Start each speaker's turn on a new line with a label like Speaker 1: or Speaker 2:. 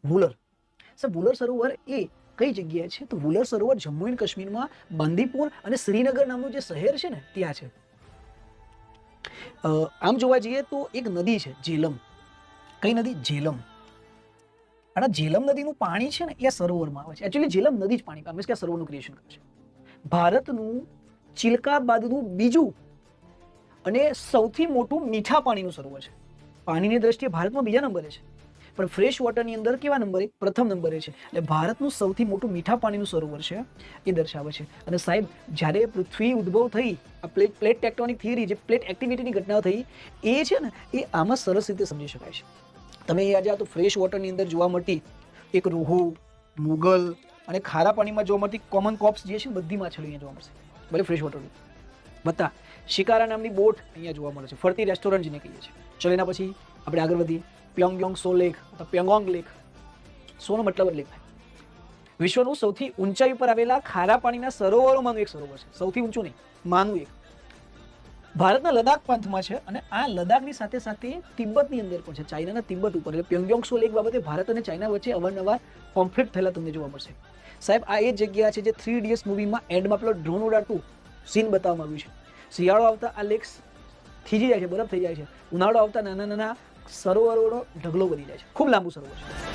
Speaker 1: વુલર. Sir વુલર સરોવર એ કઈ જગ્યાએ છે? તો વુલર સરોવર જમ્મુ એન્ડ કાશ્મીરમાં બાંદીપુર અને શ્રીનગર નામનું જે શહેર છે ને ત્યાં છે. આમ જોવા જઈએ તો એક નદી છે જેલમ. કઈ નદી? જેલમ. અને જેલમ નદીનું પાણી છે ને એ સરોવરમાં આવે છે. એકચ્યુઅલી જેલમ નદી જ પાણી મીન્સ કે આ સરોવરનું ક્રિએશન કરે છે. ભારતનું ચિલ્કા બાદનું બીજું અને સૌથી મોટું મીઠા પાણીનું સરોવર છે. પાણીની દ્રષ્ટિએ ભારતમાં બીજા નંબરે છે, પણ ફ્રેશ વોટરની અંદર કેવા નંબરે? પ્રથમ નંબરે છે. એટલે ભારતનું સૌથી મોટું મીઠા પાણીનું સરોવર છે એ દર્શાવે છે. અને સાહેબ જ્યારે પૃથ્વી ઉદ્ભવ થઈ, આ પ્લેટ ટેક્ટોનિક થિયરી, જે પ્લેટ એક્ટિવિટીની ઘટના થઈ, એ છે ને એ આમાં સરસ રીતે સમજી શકાય છે. તમે આજે આ તો ફ્રેશ વોટરની અંદર જોવા મળતી એક રોહુ, મુગલ અને ખારા પાણીમાં જોવા મળતી કોમન કોપ્સ જે છે બધી માછલીઓ અહીંયા જોવા મળશે, ભલે ફ્રેશ વોટરની. બતા શિકારા નામની બોટ અહીંયા જોવા મળે છે, ફરતી રેસ્ટોરન્ટ જેને કહીએ છીએ. ચલો એના પછી આપણે આગળ વધીએ. પ્યોંગયોંગ સો લેક અથવા પ્યોંગોંગ લેક. સોનો મતલબ જ લેક થાય. વિશ્વનું સૌથી ઊંચાઈ પર આવેલા ખારા પાણીના સરોવરોમાંનું એક સરોવર છે. સૌથી ઊંચું નહીં, માનું એક. ભારતના લદાખ પ્રાંતમાં છે અને આ લદાખની સાથે સાથે તિબ્બતની અંદર પણ છે, ચાઇનાના તિબ્બત ઉપર. એટલે પ્યોંગયોંગ સો લેક બાબતે ભારત અને ચાઇના વચ્ચે અવારનવાર કોન્ફ્લિક્ટ થયેલા તમને જોવા મળશે. સાહેબ આ એ જગ્યા છે જે 3 ઇડિયટ્સ મૂવીમાં એન્ડમાં પેલો ડ્રોન ઉડાડતું સીન બતાવવામાં આવ્યું છે. શિયાળો આવતા આ લેક્સ થીજી જાય છે, બરફ થઈ જાય છે. ઉનાળો આવતા નાના નાના સરોવરોનો ઢગલો બની જાય છે. ખૂબ લાંબુ સરોવર છે.